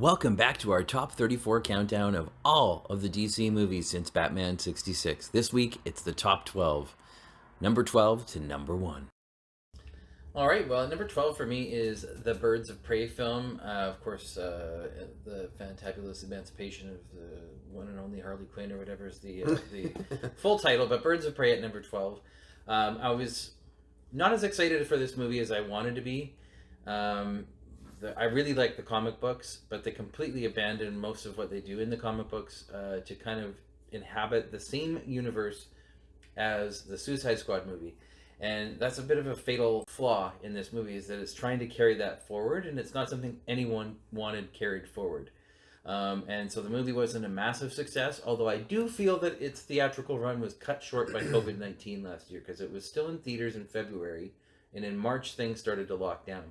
Welcome back to our top 34 countdown of all of the DC movies since Batman 66. This week, it's the top 12. Number 12 to number 1. All right, well, number 12 for me is the Birds of Prey film. Of course, the fantabulous emancipation of the one and only Harley Quinn, or whatever is the full title, but Birds of Prey at number 12. I was not as excited for this movie as I wanted to be. I really like the comic books, but they completely abandoned most of what they do in the comic books to kind of inhabit the same universe as the Suicide Squad movie. And that's a bit of a fatal flaw in this movie, is that it's trying to carry that forward, and it's not something anyone wanted carried forward. And so the movie wasn't a massive success, although I do feel that its theatrical run was cut short by COVID-19 last year, because it was still in theaters in February, and in March things started to lock down.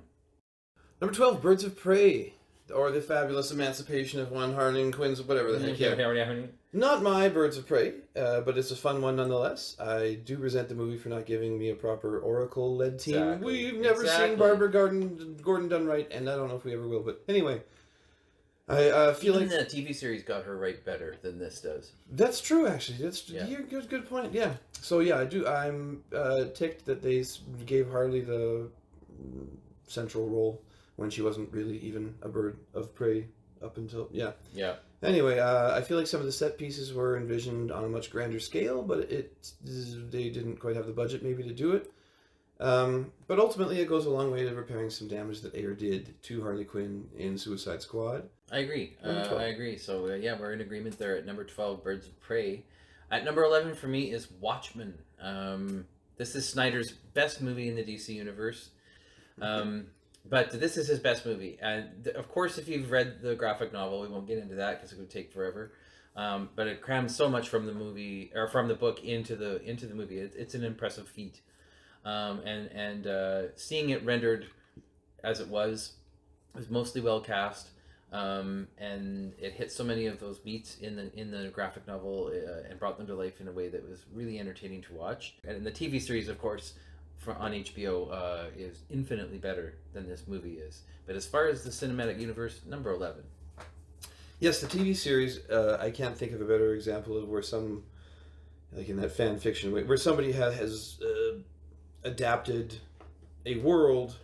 Number 12, Birds of Prey, or the fabulous emancipation of one Harley Quinn's, whatever the heck. Yeah. Not my Birds of Prey, but it's a fun one nonetheless. I do resent the movie for not giving me a proper Oracle-led team. Exactly. We've never seen Barbara Gordon done right, and I don't know if we ever will. But anyway, I feel Even like the TV series got her right better than this does. That's true, actually. You're good point. Yeah. So yeah, I'm ticked that they gave Harley the central role when she wasn't really even a bird of prey up until yeah. Anyway, I feel like some of the set pieces were envisioned on a much grander scale, but they didn't quite have the budget maybe to do it. But ultimately, it goes a long way to repairing some damage that Ayer did to Harley Quinn in Suicide Squad. I agree. I agree. So we're in agreement there at number 12, Birds of Prey. At number 11 for me is Watchmen. This is Snyder's best movie in the DC universe. But this is his best movie. And of course, if you've read the graphic novel, we won't get into that because it would take forever. But it crams so much from the movie, or from the book, into the movie. It's an impressive feat. And seeing it rendered as it was mostly well cast. And it hit so many of those beats in the graphic novel and brought them to life in a way that was really entertaining to watch. And the TV series, of course, on HBO is infinitely better than this movie is. But as far as the cinematic universe, number 11. Yes, the TV series, I can't think of a better example of where some, like in that fan fiction way, where somebody has adapted a world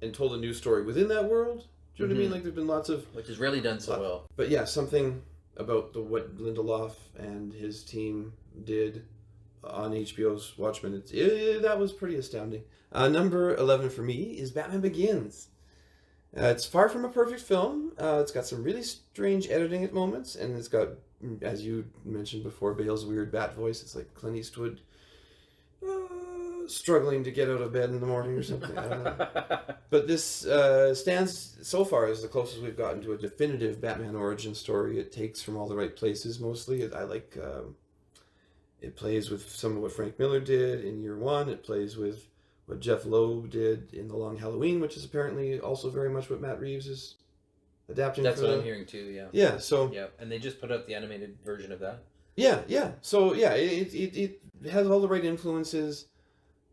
and told a new story within that world. Do you know what I mean? Like there's been lots of... Which is rarely done so well. But yeah, something about what Lindelof and his team did on HBO's Watchmen, that was pretty astounding. Number 11 for me is Batman Begins. It's far from a perfect film. It's got some really strange editing at moments, and it's got, as you mentioned before, Bale's weird bat voice. It's like Clint Eastwood struggling to get out of bed in the morning or something. I don't know. But this stands so far as the closest we've gotten to a definitive Batman origin story. It takes from all the right places mostly. I like... It plays with some of what Frank Miller did in Year One. It plays with what Jeff Loeb did in The Long Halloween, which is apparently also very much what Matt Reeves is adapting. That's what I'm hearing too, yeah. Yeah, so... Yeah, and they just put out the animated version of that. Yeah. So, yeah, it has all the right influences.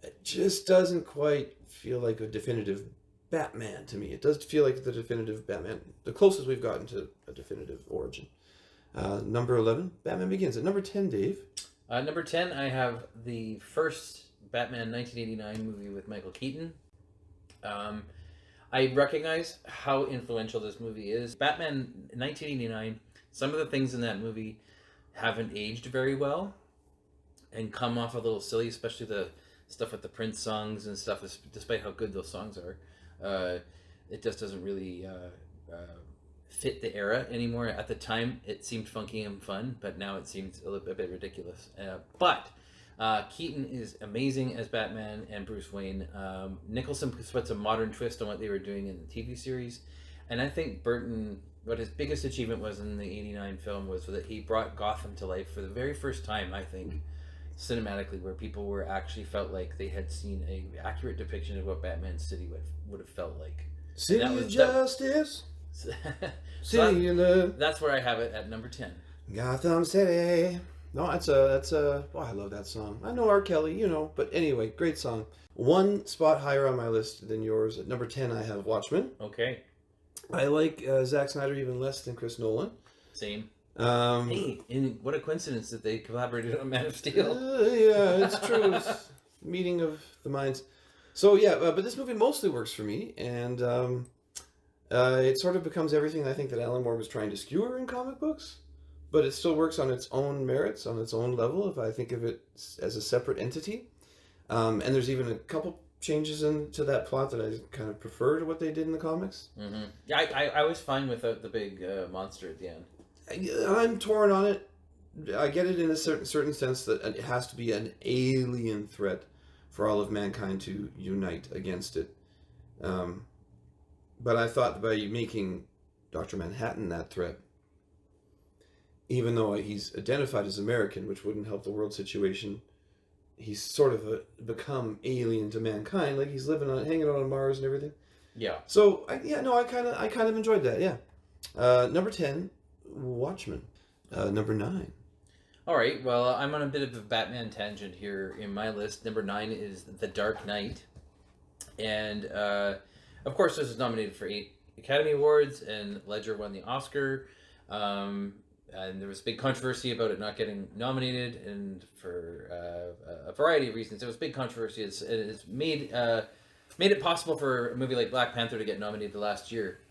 It just doesn't quite feel like a definitive Batman to me. It does feel like the definitive Batman, the closest we've gotten to a definitive origin. Number 11, Batman Begins. At number 10, Dave... Number 10, I have the first Batman 1989 movie with Michael Keaton. I recognize how influential this movie is. Batman 1989, some of the things in that movie haven't aged very well and come off a little silly, especially the stuff with the Prince songs and stuff, despite how good those songs are. It just doesn't really... fit the era anymore. At the time, it seemed funky and fun, but now it seems a bit ridiculous. But Keaton is amazing as Batman and Bruce Wayne. Nicholson puts a modern twist on what they were doing in the TV series, and I think Burton, what his biggest achievement was in the '89 film was that he brought Gotham to life for the very first time, I think, cinematically, where people were actually felt like they had seen a accurate depiction of what Batman's city would have felt like. City of Justice. That's where I have it at number 10. Gotham City. No, that's a. Oh, I love that song. I know R. Kelly, but anyway, great song. One spot higher on my list than yours. At number 10, I have Watchmen. Okay. I like Zack Snyder even less than Chris Nolan. Same. Um, Hey, and what a coincidence that they collaborated on Man of Steel. Yeah, it's true. It's meeting of the minds. So yeah, but this movie mostly works for me, and it sort of becomes everything I think that Alan Moore was trying to skewer in comic books, but it still works on its own merits, on its own level, if I think of it as a separate entity. And there's even a couple changes into that plot that I kind of prefer to what they did in the comics. Mm-hmm. Yeah, I was fine without the big monster at the end. I'm torn on it. I get it in a certain sense that it has to be an alien threat for all of mankind to unite against it. But I thought by making Dr. Manhattan that threat, even though he's identified as American, which wouldn't help the world situation, he's sort of become alien to mankind. Like he's hanging out on Mars and everything. Yeah. So I kind of enjoyed that. Yeah. Number 10, Watchmen. Number 9. All right. Well, I'm on a bit of a Batman tangent here in my list. Number 9 is The Dark Knight, and of course, this was nominated for 8 Academy Awards, and Ledger won the Oscar. And there was big controversy about it not getting nominated, and for a variety of reasons, it was big controversy. It's made it possible for a movie like Black Panther to get nominated last year.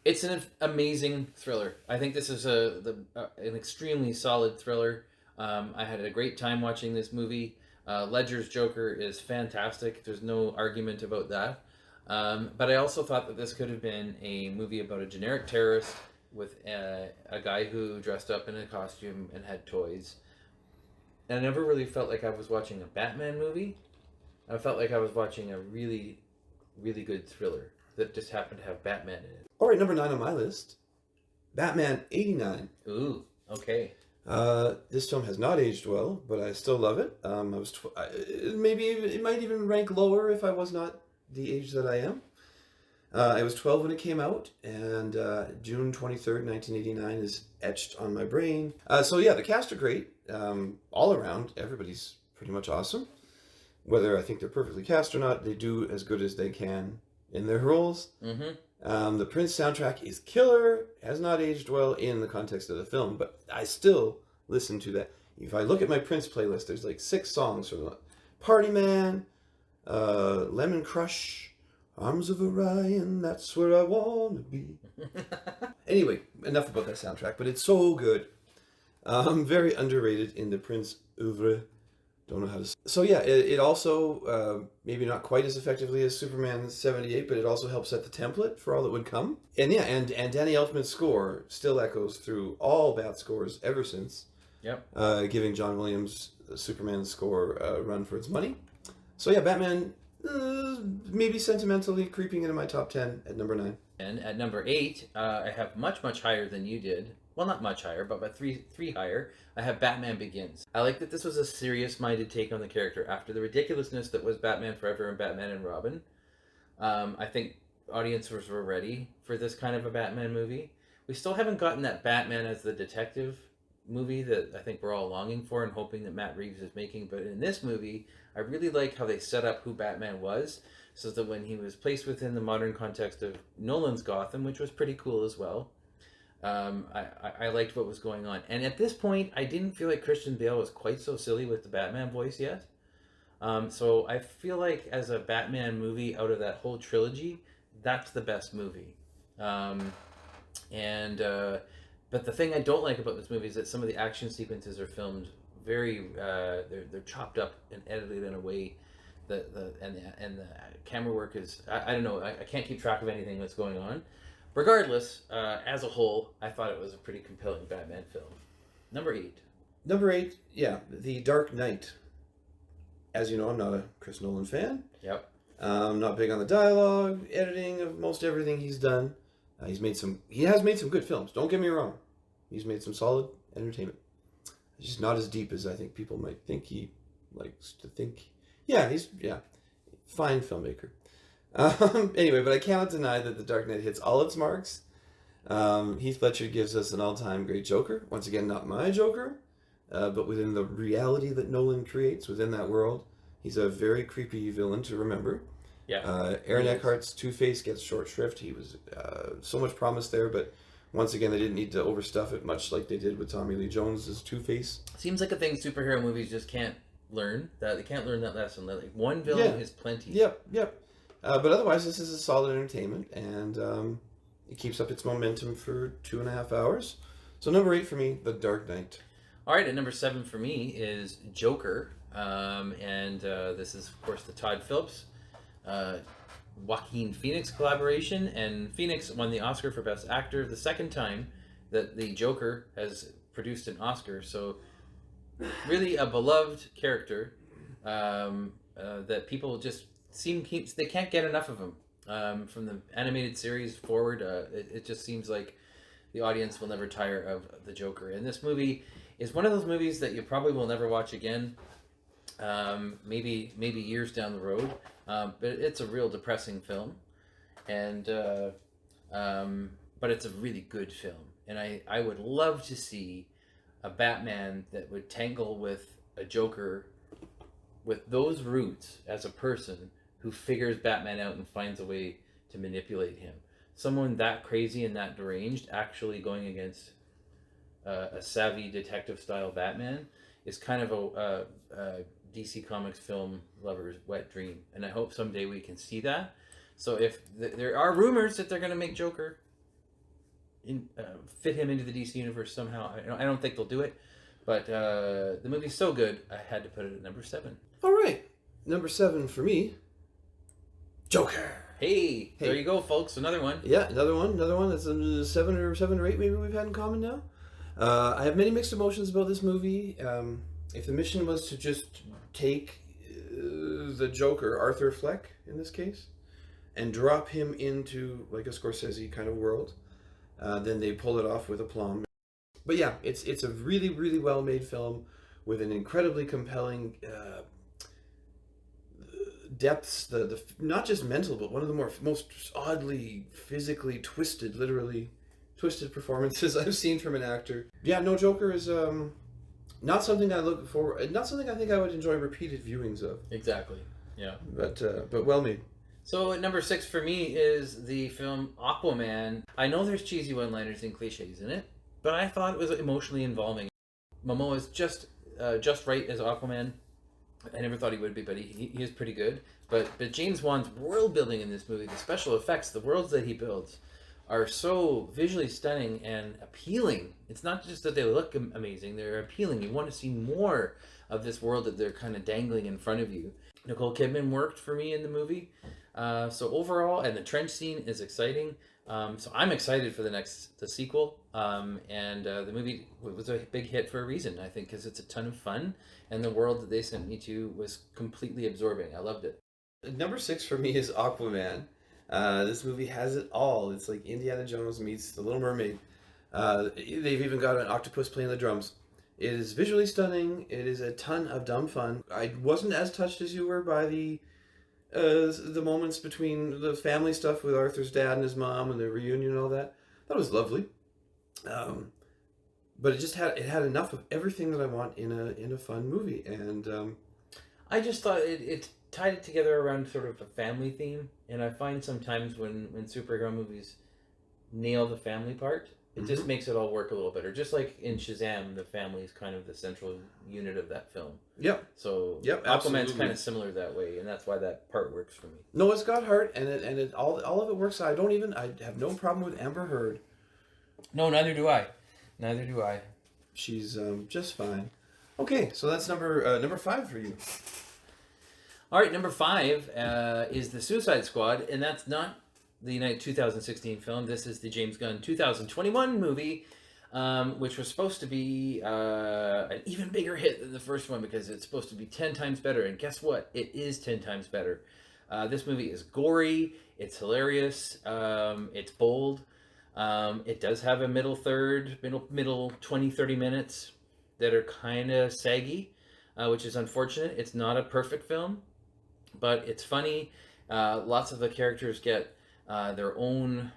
It's an amazing thriller. I think this is an extremely solid thriller. I had a great time watching this movie. Ledger's Joker is fantastic. There's no argument about that. But I also thought that this could have been a movie about a generic terrorist with a guy who dressed up in a costume and had toys. And I never really felt like I was watching a Batman movie. I felt like I was watching a really, really good thriller that just happened to have Batman in it. All right, number 9 on my list, Batman 89. Ooh, okay. This film has not aged well, but I still love it. Maybe it might even rank lower if I was not the age that I am. I was 12 when it came out, and June 23rd, 1989 is etched on my brain. So yeah, the cast are great. All around, everybody's pretty much awesome. Whether I think they're perfectly cast or not, they do as good as they can in their roles. Mm-hmm. The Prince soundtrack is killer, has not aged well in the context of the film, but I still listen to that. If I look at my Prince playlist, there's like 6 songs from Party Man, Lemon Crush, Arms of Orion, That's Where I Wanna Be. Anyway, enough about that soundtrack, but it's so good. Very underrated in the Prince oeuvre. Don't know how to... So yeah, it also, maybe not quite as effectively as Superman 78, but it also helps set the template for all that would come. And yeah, and Danny Elfman's score still echoes through all Bat scores ever since. Yep. Giving John Williams' Superman score a run for its money. So yeah, Batman, maybe sentimentally creeping into my top 10 at number 9. And at number 8, I have much higher than you did. Well, not much higher, but by three higher, I have Batman Begins. I like that this was a serious-minded take on the character after the ridiculousness that was Batman Forever and Batman and Robin. I think audiences were ready for this kind of a Batman movie. We still haven't gotten that Batman as the detective movie that I think we're all longing for and hoping that Matt Reeves is making. But in this movie, I really like how they set up who Batman was, so that when he was placed within the modern context of Nolan's Gotham, which was pretty cool as well, I liked what was going on. And at this point, I didn't feel like Christian Bale was quite so silly with the Batman voice yet. So I feel like as a Batman movie out of that whole trilogy, that's the best movie. But the thing I don't like about this movie is that some of the action sequences are filmed very they're chopped up and edited in a way that the camera work is I don't know, I can't keep track of anything that's going on. Regardless, as a whole, I thought it was a pretty compelling Batman film. Number 8. Number 8, yeah, The Dark Knight. As you know, I'm not a Chris Nolan fan. Yep. I'm not big on the dialogue, editing of most everything he's done. He has made some good films. Don't get me wrong. He's made some solid entertainment. It's just not as deep as I think people might think he likes to think. Yeah, fine filmmaker. Anyway, but I cannot deny that The Dark Knight hits all its marks. Heath Ledger gives us an all-time great Joker. Once again, not my Joker, but within the reality that Nolan creates within that world, he's a very creepy villain to remember. Aaron Eckhart's Two-Face gets short shrift. He was so much promise there, but once again, they didn't need to overstuff it much like they did with Tommy Lee Jones's Two-Face. Seems like a thing superhero movies just can't learn. They can't learn that lesson. Like one villain is plenty. Yep. But otherwise, this is a solid entertainment, and it keeps up its momentum for 2.5 hours. So number 8 for me, The Dark Knight. All right, and number 7 for me is Joker, and this is of course the Todd Phillips, Joaquin Phoenix collaboration, and Phoenix won the Oscar for Best Actor the second time that the Joker has produced an Oscar. So really a beloved character that people just they can't get enough of him. From the animated series forward, it just seems like the audience will never tire of the Joker. And this movie is one of those movies that you probably will never watch again. Maybe years down the road, but it's a real depressing film, and but it's a really good film, and I would love to see a Batman that would tangle with a Joker with those roots as a person who figures Batman out and finds a way to manipulate him. Someone that crazy and that deranged actually going against a savvy detective style Batman is kind of a DC Comics film lover's wet dream, and I hope someday we can see that. So if there are rumors that they're going to make Joker fit him into the DC universe somehow, I don't think they'll do it, but the movie's so good I had to put it at number 7. All right, number 7 for me, Joker. Hey, there you go, folks. Another one. Yeah, another one. That's a 7 or 8 maybe we've had in common now. I have many mixed emotions about this movie. If the mission was to just take the Joker, Arthur Fleck in this case, and drop him into like a Scorsese kind of world, then they pull it off with aplomb. But yeah, it's a really, really well made film with an incredibly compelling depths, the not just mental, but one of the most oddly physically twisted, literally twisted performances I've seen from an actor. Yeah, no, Joker is not something I look for, not something I think I would enjoy repeated viewings of. Exactly. Yeah. But well made. So at number 6 for me is the film Aquaman. I know there's cheesy one-liners and cliches in it, but I thought it was emotionally involving. Momoa's just right as Aquaman. I never thought he would be, but he is pretty good. But James Wan's world building in this movie, the special effects, the worlds that he builds, are so visually stunning and appealing. It's not just that they look amazing, they're appealing. You want to see more of this world that they're kind of dangling in front of you. Nicole Kidman worked for me in the movie. So overall, and the trench scene is exciting. So I'm excited for the sequel. And the movie was a big hit for a reason, I think, because it's a ton of fun. And the world that they sent me to was completely absorbing. I loved it. Number 6 for me is Aquaman. This movie has it all. It's like Indiana Jones meets The Little Mermaid. They've even got an octopus playing the drums. It is visually stunning. It is a ton of dumb fun. I wasn't as touched as you were by the moments between the family stuff with Arthur's dad and his mom and the reunion and all that. That was lovely. But it had enough of everything that I want in a fun movie, and I just thought it tied it together around sort of a family theme, and I find sometimes when superhero movies nail the family part, it just makes it all work a little better. Just like in Shazam, the family is kind of the central unit of that film. Yep. So Aquaman's kind of similar that way, and that's why that part works for me. No, it's got heart, and it all of it works. I have no problem with Amber Heard. No, neither do I. She's just fine. Okay, so that's number 5 for you. All right, number 5 is The Suicide Squad, and that's not the 2016 film. This is the James Gunn 2021 movie, which was supposed to be an even bigger hit than the first one because it's supposed to be 10 times better. And guess what? It is 10 times better. This movie is gory. It's hilarious. It's bold. It does have a middle 20, 30 minutes that are kind of saggy, which is unfortunate. It's not a perfect film, but it's funny. Lots of the characters get their own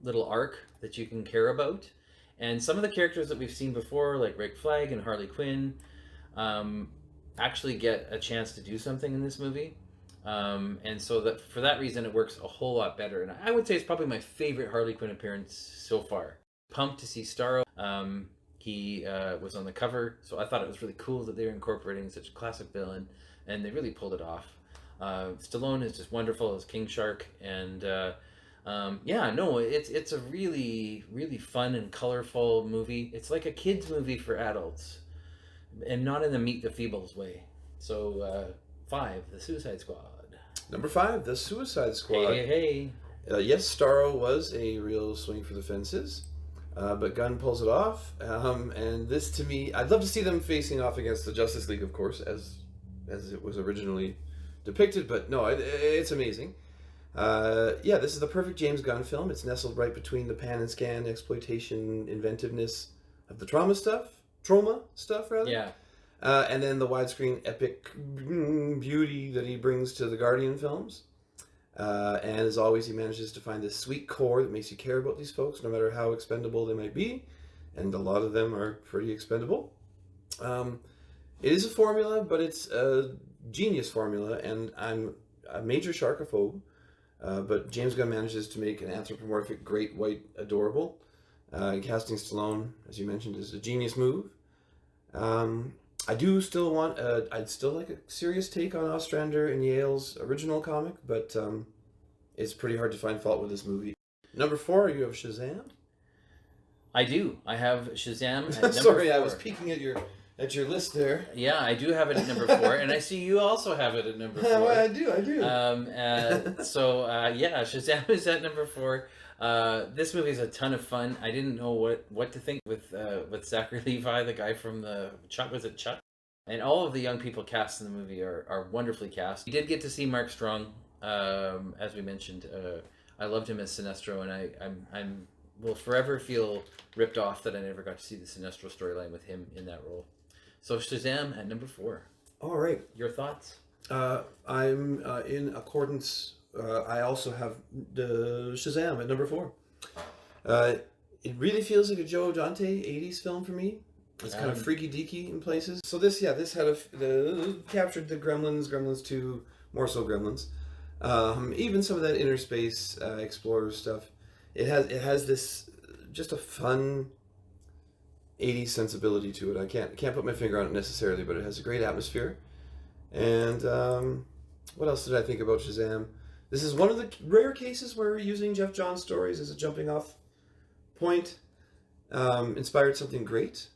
little arc that you can care about. And some of the characters that we've seen before, like Rick Flag and Harley Quinn, actually get a chance to do something in this movie. And so that for that reason, it works a whole lot better. And I would say it's probably my favorite Harley Quinn appearance so far. Pumped to see Starro. He was on the cover, so I thought it was really cool that they were incorporating such a classic villain, and they really pulled it off. Stallone is just wonderful as King Shark, and it's a really, really fun and colorful movie. It's like a kids movie for adults, and not in the Meet the Feebles way. So 5, The Suicide Squad. Number 5, The Suicide Squad. Hey. Yes, Starro was a real swing for the fences, but Gunn pulls it off. And this, to me, I'd love to see them facing off against the Justice League, of course, as it was originally depicted. But no, it's amazing. This is the perfect James Gunn film. It's nestled right between the pan and scan exploitation inventiveness of the trauma stuff, rather. Yeah. And then the widescreen epic beauty that he brings to the Guardian films. And as always, he manages to find this sweet core that makes you care about these folks, no matter how expendable they might be. And a lot of them are pretty expendable. It is a formula, but it's a genius formula, and I'm a major sharkophobe. But James Gunn manages to make an anthropomorphic great white adorable. Casting Stallone, as you mentioned, is a genius move. I do still want I'd still like a serious take on Ostrander and Yale's original comic, but it's pretty hard to find fault with this movie. Number 4, you have Shazam? I do. I have Shazam at number Sorry, 4. I was peeking at your list there. Yeah, I do have it at number 4, and I see you also have it at number 4. Well, I do. Shazam is at number 4. This movie is a ton of fun. I didn't know what to think with Zachary Levi, the guy from the Chuck. Was it Chuck? And all of the young people cast in the movie are wonderfully cast. We did get to see Mark Strong, as we mentioned. I loved him as Sinestro, and I will forever feel ripped off that I never got to see the Sinestro storyline with him in that role. So Shazam at number 4. All right. Your thoughts? I'm in accordance. I also have the Shazam at number 4. It really feels like a Joe Dante 80s film for me. It's kind of freaky deaky in places. So this had captured the Gremlins 2, more so Gremlins. Even some of that inner space explorer stuff. It has this just a fun 80s sensibility to it. I can't put my finger on it necessarily, but it has a great atmosphere. And what else did I think about Shazam? This is one of the rare cases where using Jeff Johns stories as a jumping off point inspired something great.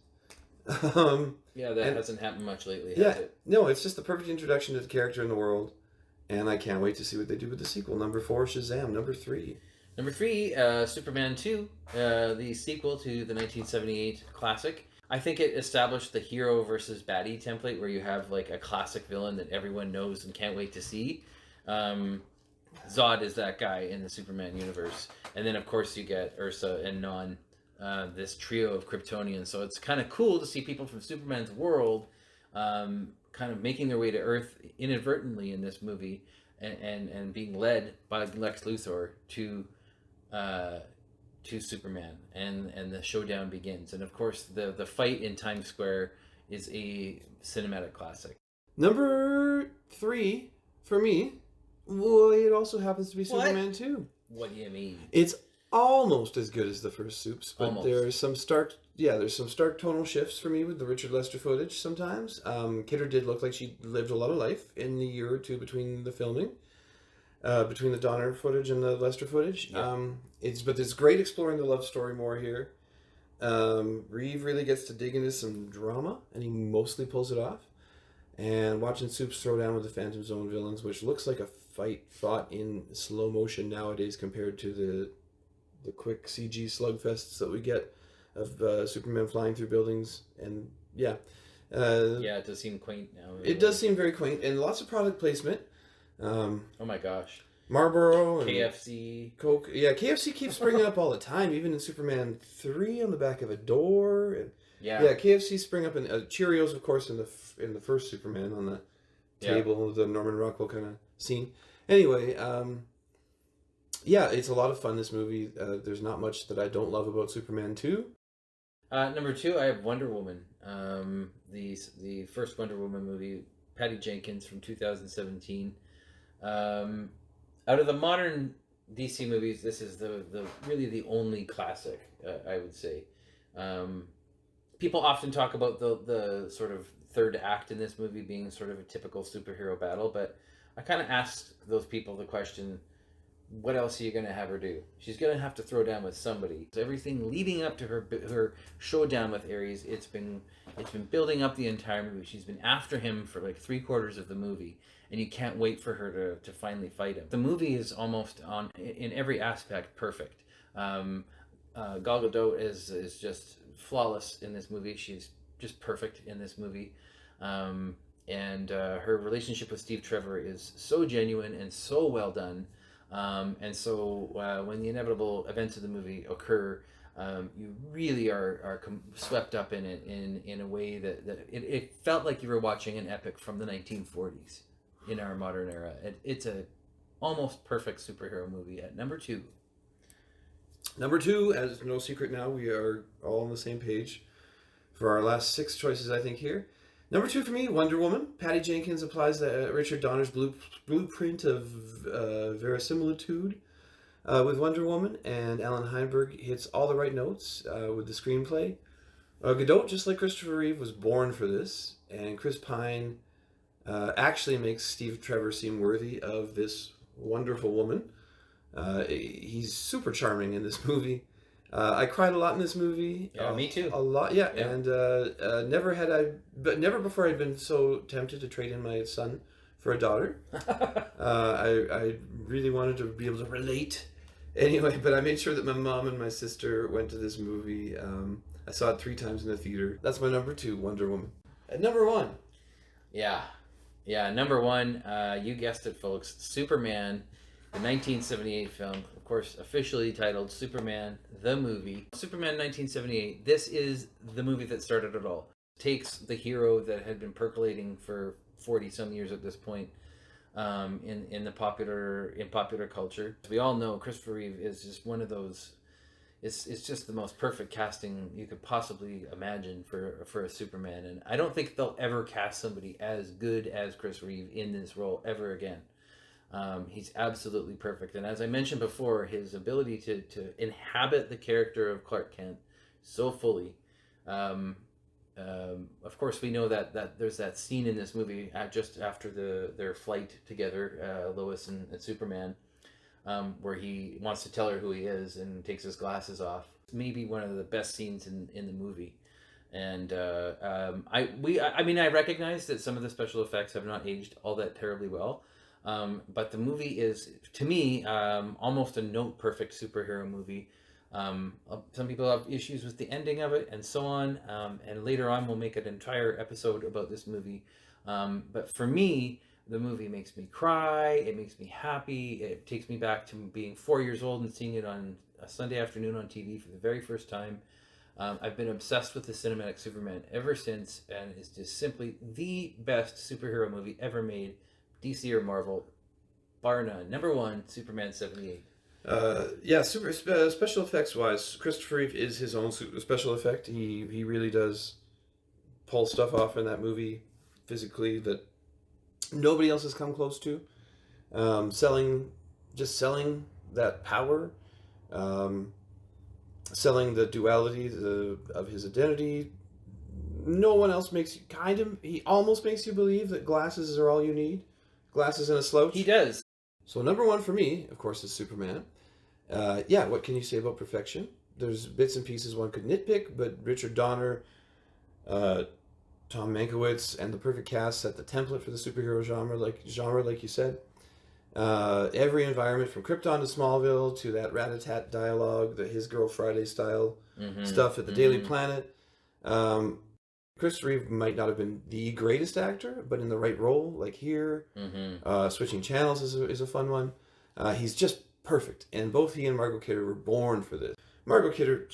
Hasn't happened much lately, has it? No, it's just the perfect introduction to the character in the world, and I can't wait to see what they do with the sequel. Number 4, Shazam. Number 3. Number 3, Superman 2, the sequel to the 1978 classic. I think it established the hero versus baddie template where you have like a classic villain that everyone knows and can't wait to see. Zod is that guy in the Superman universe. And then, of course, you get Ursa and Non, this trio of Kryptonians. So it's kind of cool to see people from Superman's world kind of making their way to Earth inadvertently in this movie and being led by Lex Luthor to Superman, and the showdown begins. And of course, the fight in Times Square is a cinematic classic. Number 3 for me. Well, it also happens to be Superman 2. What do you mean? It's almost as good as the first Supes, but Almost. there's some stark tonal shifts for me with the Richard Lester footage sometimes. Kidder did look like she lived a lot of life in the year or two between the filming. Between the Donner footage and the Lester footage. Yeah. It's great exploring the love story more here. Reeve really gets to dig into some drama, and he mostly pulls it off. And watching Supes throw down with the Phantom Zone villains, which looks like a fight fought in slow motion nowadays compared to the quick CG slugfests that we get of Superman flying through buildings. And it does seem quaint now. It does seem very quaint, and lots of product placement. Oh my gosh. Marlboro and KFC, Coke. Yeah, KFC keeps springing up all the time, even in Superman 3 on the back of a door. And KFC spring up, and Cheerios, of course, in the first Superman on the table, the Norman Rockwell kind of scene. Anyway, it's a lot of fun, this movie. There's not much that I don't love about Superman 2. Number 2, I have Wonder Woman. The first Wonder Woman movie, Patty Jenkins from 2017. Out of the modern DC movies, this is the really the only classic, I would say. People often talk about the sort of third act in this movie being sort of a typical superhero battle, but I kind of asked those people the question, what else are you going to have her do? She's going to have to throw down with somebody. So everything leading up to her showdown with Ares, it's been building up the entire movie. She's been after him for like 3/4 of the movie, and you can't wait for her to finally fight him. The movie is almost in every aspect perfect. Gal Gadot is just flawless in this movie. She's just perfect in this movie. And her relationship with Steve Trevor is so genuine and so well done. And so when the inevitable events of the movie occur, you really are swept up in it in a way that it felt like you were watching an epic from the 1940s in our modern era. It's a almost perfect superhero movie at number 2. Number 2, as no secret now, we are all on the same page for our last 6 choices, I think, here. Number 2 for me, Wonder Woman. Patty Jenkins applies Richard Donner's blueprint of verisimilitude with Wonder Woman, and Alan Heinberg hits all the right notes with the screenplay. Gadot, just like Christopher Reeve, was born for this, and Chris Pine actually makes Steve Trevor seem worthy of this wonderful woman. He's super charming in this movie. I cried a lot in this movie. Yeah, me too. A lot, yeah. And never before I'd been so tempted to trade in my son for a daughter. I really wanted to be able to relate. Anyway, but I made sure that my mom and my sister went to this movie. I saw it 3 times in the theater. That's my number 2, Wonder Woman. At number 1. Yeah, number 1, you guessed it, folks, Superman, the 1978 film, of course, officially titled Superman the Movie. Superman 1978, this is the movie that started it all. It takes the hero that had been percolating for 40 some years at this point in popular culture. We all know Christopher Reeve is just one of those. It's just the most perfect casting you could possibly imagine for a Superman, and I don't think they'll ever cast somebody as good as Chris Reeve in this role ever again. He's absolutely perfect, and as I mentioned before, his ability to inhabit the character of Clark Kent so fully. Of course, we know that there's that scene in this movie just after their flight together, Lois and Superman, where he wants to tell her who he is and takes his glasses off. It's maybe one of the best scenes in the movie. And I recognize that some of the special effects have not aged all that terribly well. But the movie is, to me, almost a note-perfect superhero movie. Some people have issues with the ending of it and so on. And later on, we'll make an entire episode about this movie. But for me, the movie makes me cry. It makes me happy. It takes me back to being 4 years old and seeing it on a Sunday afternoon on TV for the very first time. I've been obsessed with the cinematic Superman ever since, and it's just simply the best superhero movie ever made, DC or Marvel, bar none. Number 1, Superman 78. Special effects wise, Christopher Reeve is his own special effect. He really does pull stuff off in that movie physically that nobody else has come close to. Selling that power, selling the duality of his identity. No one else he almost makes you believe that glasses are all you need. Glasses and a slouch. He does. So number 1 for me, of course, is Superman. What can you say about perfection? There's bits and pieces one could nitpick, but Richard Donner, Tom Mankiewicz, and the perfect cast set the template for the superhero genre, like you said. Every environment from Krypton to Smallville to that rat-a-tat dialogue, the His Girl Friday style stuff at the Daily Planet. Chris Reeve might not have been the greatest actor, but in the right role, like here, Switching Channels is a fun one. He's just perfect, and both he and Margot Kidder were born for this. Margot Kidder,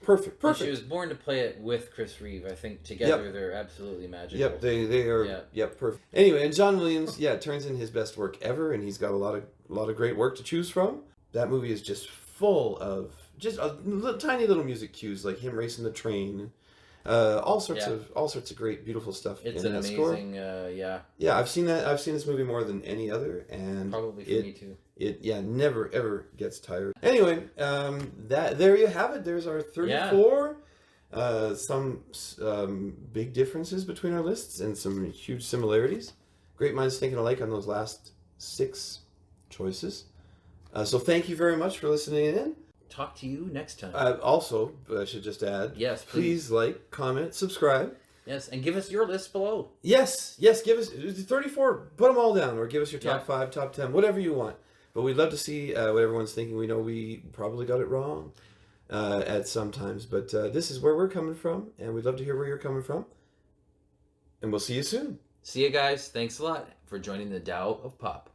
perfect. And she was born to play it with Chris Reeve. I think together they're absolutely magical. Yep, they are. Yep, perfect. Anyway, and John Williams, turns in his best work ever, and he's got a lot of great work to choose from. That movie is just full of just tiny little music cues, like him racing the train. All sorts of great, beautiful stuff. It's in an that amazing, score. yeah. Yeah, I've seen that. I've seen this movie more than any other, and Probably for me too. It never ever gets tired. Anyway, there you have it. There's our 34. Some big differences between our lists and some huge similarities. Great minds thinking alike on those last 6 choices. So thank you very much for listening in. Talk to you next time. Also, I should just add, yes, please like, comment, subscribe. Yes, and give us your list below. Yes, give us 34. Put them all down, or give us your top 5, top 10, whatever you want. But we'd love to see what everyone's thinking. We know we probably got it wrong at some times, but this is where we're coming from, and we'd love to hear where you're coming from. And we'll see you soon. See you guys. Thanks a lot for joining the Tao of Pop.